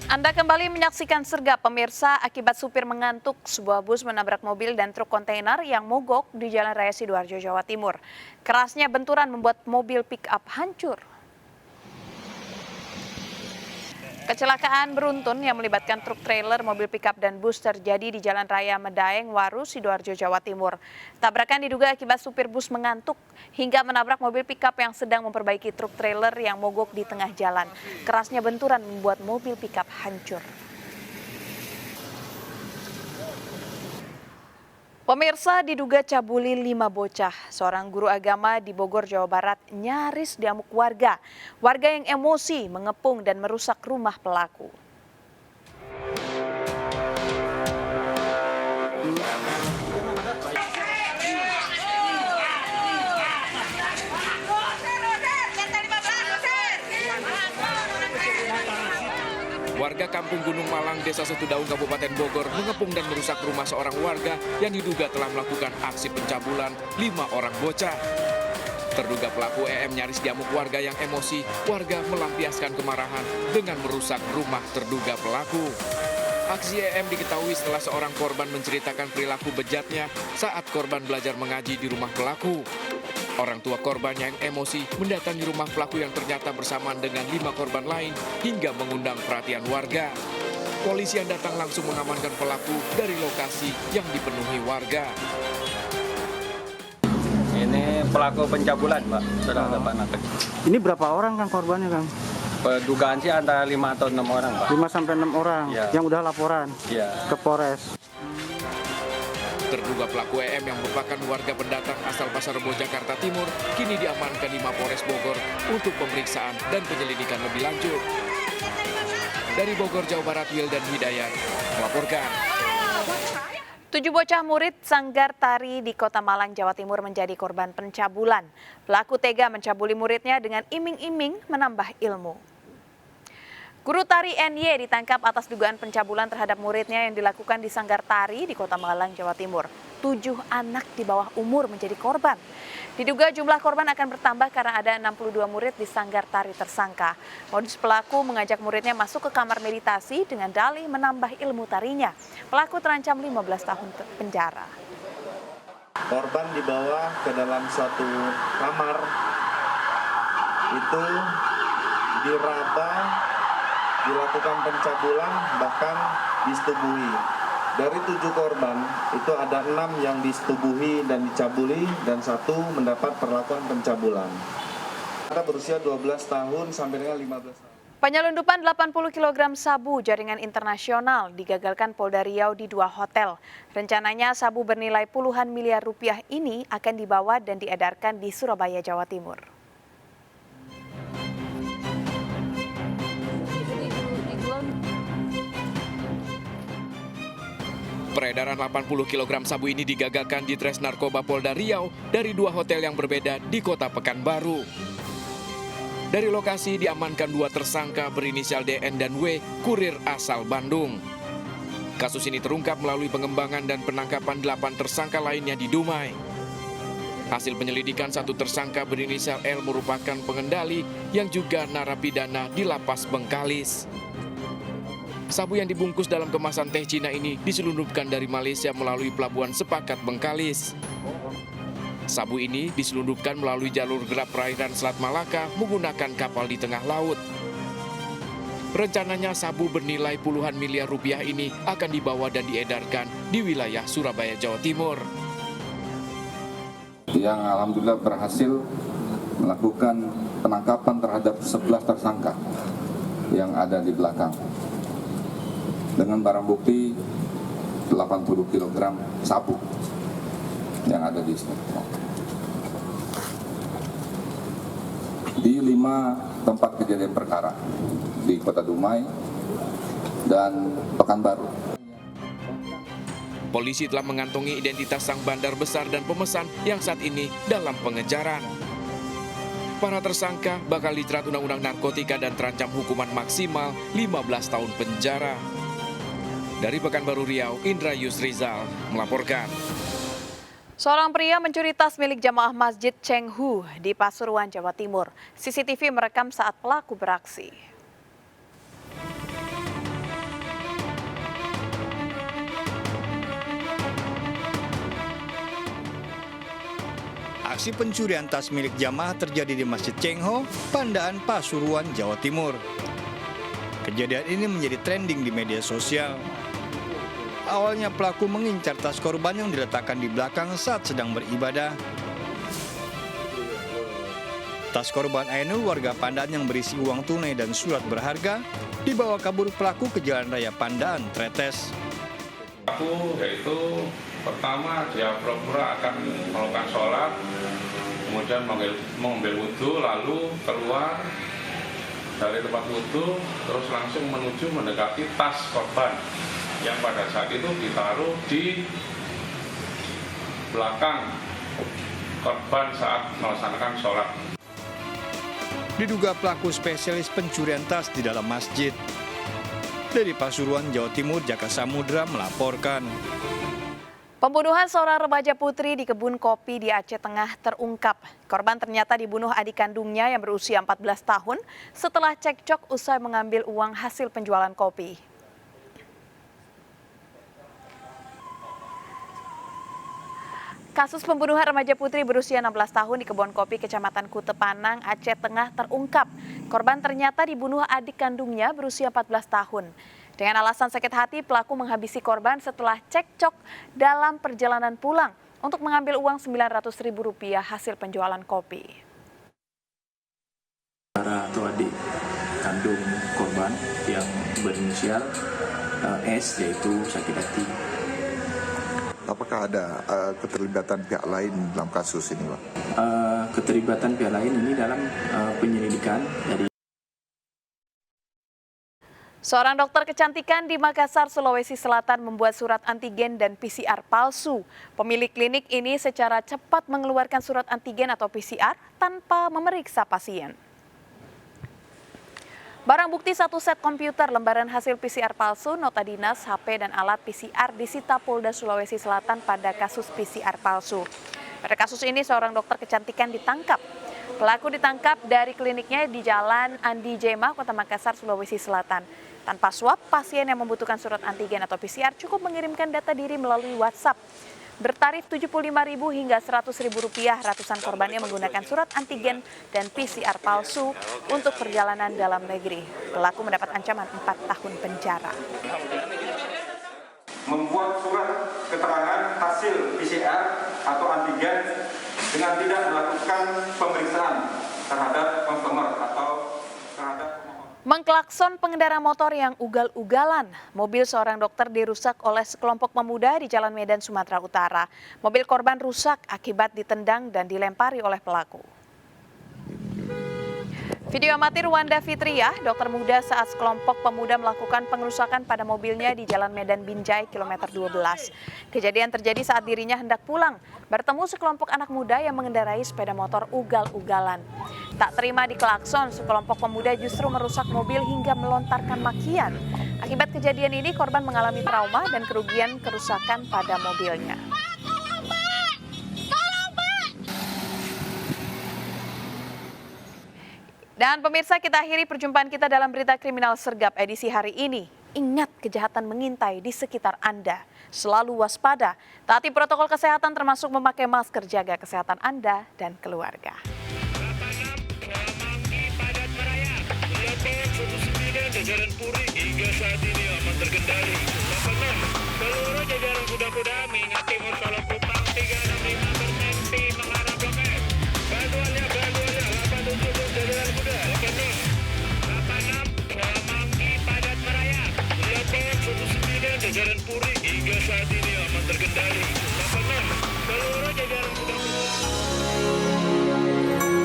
Anda kembali menyaksikan Sergap pemirsa, akibat supir mengantuk, sebuah bus menabrak mobil dan truk kontainer yang mogok di Jalan Raya Sidoarjo, Jawa Timur. Kerasnya benturan membuat mobil pick-up hancur. Kecelakaan beruntun yang melibatkan truk trailer, mobil pick-up dan bus terjadi di Jalan Raya Medaeng, Waru, Sidoarjo, Jawa Timur. Tabrakan diduga akibat supir bus mengantuk hingga menabrak mobil pick-up yang sedang memperbaiki truk trailer yang mogok di tengah jalan. Kerasnya benturan membuat mobil pick-up hancur. Pemirsa, diduga cabuli 5 bocah. Seorang guru agama di Bogor, Jawa Barat nyaris diamuk warga. Warga yang emosi mengepung dan merusak rumah pelaku. Warga Kampung Gunung Malang, Desa Setudaun, Kabupaten Bogor mengepung dan merusak rumah seorang warga yang diduga telah melakukan aksi pencabulan 5 orang bocah. Terduga pelaku EM nyaris diamuk warga yang emosi. Warga melampiaskan kemarahan dengan merusak rumah terduga pelaku. Aksi EM diketahui setelah seorang korban menceritakan perilaku bejatnya saat korban belajar mengaji di rumah pelaku. Orang tua korban yang emosi mendatangi rumah pelaku yang ternyata bersamaan dengan 5 korban lain hingga mengundang perhatian warga. Polisi yang datang langsung mengamankan pelaku dari lokasi yang dipenuhi warga. Ini pelaku pencabulan, Pak. Terhadap anak. Ini berapa orang Kang korbannya, Kang? Dugaan sih antara 5 atau 6 orang, Pak. 5 sampai 6 orang Ya. yang udah laporan ke Polres. Terduga pelaku EM yang merupakan warga pendatang asal Pasar Rebo, Jakarta Timur kini diamankan di Mapores Bogor untuk pemeriksaan dan penyelidikan lebih lanjut. Dari Bogor, Jawa Barat, Wildan Hidayat melaporkan. 7 bocah murid Sanggar Tari di Kota Malang, Jawa Timur menjadi korban pencabulan. Pelaku tega mencabuli muridnya dengan iming-iming menambah ilmu. Guru tari NY ditangkap atas dugaan pencabulan terhadap muridnya yang dilakukan di Sanggar Tari di Kota Malang, Jawa Timur. 7 anak di bawah umur menjadi korban. Diduga jumlah korban akan bertambah karena ada 62 murid di Sanggar Tari tersangka. Modus pelaku mengajak muridnya masuk ke kamar meditasi dengan dalih menambah ilmu tarinya. Pelaku terancam 15 tahun penjara. Korban dibawa ke dalam suatu kamar, itu diraba, dilakukan pencabulan, bahkan disetubuhi. Dari 7 korban, itu ada 6 yang disetubuhi dan dicabuli, dan 1 mendapat perlakuan pencabulan. Kita berusia 12 tahun sampai dengan 15 tahun. Penyelundupan 80 kg sabu jaringan internasional digagalkan Polda Riau di 2 hotel. Rencananya sabu bernilai puluhan miliar rupiah ini akan dibawa dan diedarkan di Surabaya, Jawa Timur. Peredaran 80 kg sabu ini digagalkan di Tres Narkoba Polda Riau dari 2 hotel yang berbeda di Kota Pekanbaru. Dari lokasi diamankan 2 tersangka berinisial DN dan W, kurir asal Bandung. Kasus ini terungkap melalui pengembangan dan penangkapan 8 tersangka lainnya di Dumai. Hasil penyelidikan 1 tersangka berinisial L merupakan pengendali yang juga narapidana di Lapas Bengkalis. Sabu yang dibungkus dalam kemasan teh Cina ini diselundupkan dari Malaysia melalui Pelabuhan Sepakat Bengkalis. Sabu ini diselundupkan melalui jalur gerak perairan Selat Malaka menggunakan kapal di tengah laut. Rencananya sabu bernilai puluhan miliar rupiah ini akan dibawa dan diedarkan di wilayah Surabaya, Jawa Timur. Yang alhamdulillah berhasil melakukan penangkapan terhadap 11 tersangka yang ada di belakang. Dengan barang bukti 80 kg sabu yang ada di sini. Di 5 tempat kejadian perkara di Kota Dumai dan Pekanbaru. Polisi telah mengantongi identitas sang bandar besar dan pemesan yang saat ini dalam pengejaran. Para tersangka bakal dijerat Undang-Undang Narkotika dan terancam hukuman maksimal 15 tahun penjara. Dari Pekanbaru Riau, Indra Yusrizal melaporkan. Seorang pria mencuri tas milik jamaah Masjid Chenghu di Pasuruan, Jawa Timur. CCTV merekam saat pelaku beraksi. Aksi pencurian tas milik jamaah terjadi di Masjid Chengho, Pandaan, Pasuruan, Jawa Timur. Kejadian ini menjadi trending di media sosial. Awalnya pelaku mengincar tas korban yang diletakkan di belakang saat sedang beribadah. Tas korban Ainul, warga Pandaan yang berisi uang tunai dan surat berharga, dibawa kabur pelaku ke Jalan Raya Pandaan, Tretes. Pelaku yaitu pertama dia pura-pura akan melakukan sholat, kemudian mengambil wudhu, lalu keluar dari tempat wudhu, terus langsung mendekati tas korban yang pada saat itu ditaruh di belakang korban saat melaksanakan sholat. Diduga pelaku spesialis pencurian tas di dalam masjid. Dari Pasuruan, Jawa Timur, Jaka Samudra melaporkan. Pembunuhan seorang remaja putri di kebun kopi di Aceh Tengah terungkap. Korban ternyata dibunuh adik kandungnya yang berusia 14 tahun setelah cekcok usai mengambil uang hasil penjualan kopi. Kasus pembunuhan remaja putri berusia 16 tahun di kebun kopi Kecamatan Kute Panang, Aceh Tengah terungkap. Korban ternyata dibunuh adik kandungnya berusia 14 tahun. Dengan alasan sakit hati, pelaku menghabisi korban setelah cekcok dalam perjalanan pulang untuk mengambil uang Rp900.000 hasil penjualan kopi. Atau adik kandung korban yang berinisial S, yaitu sakit hati. Apakah ada keterlibatan pihak lain dalam kasus ini, Pak? Keterlibatan pihak lain ini dalam penyelidikan dari. Seorang dokter kecantikan di Makassar, Sulawesi Selatan membuat surat antigen dan PCR palsu. Pemilik klinik ini secara cepat mengeluarkan surat antigen atau PCR tanpa memeriksa pasien. Barang bukti 1 set komputer, lembaran hasil PCR palsu, nota dinas, HP, dan alat PCR disita Polda Sulawesi Selatan pada kasus PCR palsu. Pada kasus ini seorang dokter kecantikan ditangkap. Pelaku ditangkap dari kliniknya di Jalan Andi Jema, Kota Makassar, Sulawesi Selatan. Tanpa swab, pasien yang membutuhkan surat antigen atau PCR cukup mengirimkan data diri melalui WhatsApp. Bertarif Rp75.000 hingga Rp100.000, ratusan korbannya menggunakan surat antigen dan PCR palsu untuk perjalanan dalam negeri. Pelaku mendapat ancaman 4 tahun penjara. Membuat surat keterangan hasil PCR atau antigen dengan tidak melakukan pemeriksaan terhadap customer atau terhadap. Mengklakson pengendara motor yang ugal-ugalan. Mobil seorang dokter dirusak oleh sekelompok pemuda di Jalan Medan, Sumatera Utara. Mobil korban rusak akibat ditendang dan dilempari oleh pelaku. Video amatir Wanda Fitriah, dokter muda saat sekelompok pemuda melakukan pengerusakan pada mobilnya di Jalan Medan Binjai, kilometer 12. Kejadian terjadi saat dirinya hendak pulang, bertemu sekelompok anak muda yang mengendarai sepeda motor ugal-ugalan. Tak terima diklakson, sekelompok pemuda justru merusak mobil hingga melontarkan makian. Akibat kejadian ini, korban mengalami trauma dan kerugian kerusakan pada mobilnya. Dan pemirsa, kita akhiri perjumpaan kita dalam Berita Kriminal Sergap edisi hari ini. Ingat, kejahatan mengintai di sekitar Anda. Selalu waspada, taati protokol kesehatan termasuk memakai masker, jaga kesehatan Anda dan keluarga. Jajaran Puri hingga saat ini aman terkendali. 86, seluruh jajaran kuda-kuda mengingat timur Solo Kupang 365 berhenti mengarah Blok M. Bantuannya 87 jajaran kuda. 86, Semanggi padat merayap. 89, jajaran Puri hingga saat ini aman terkendali. 86, seluruh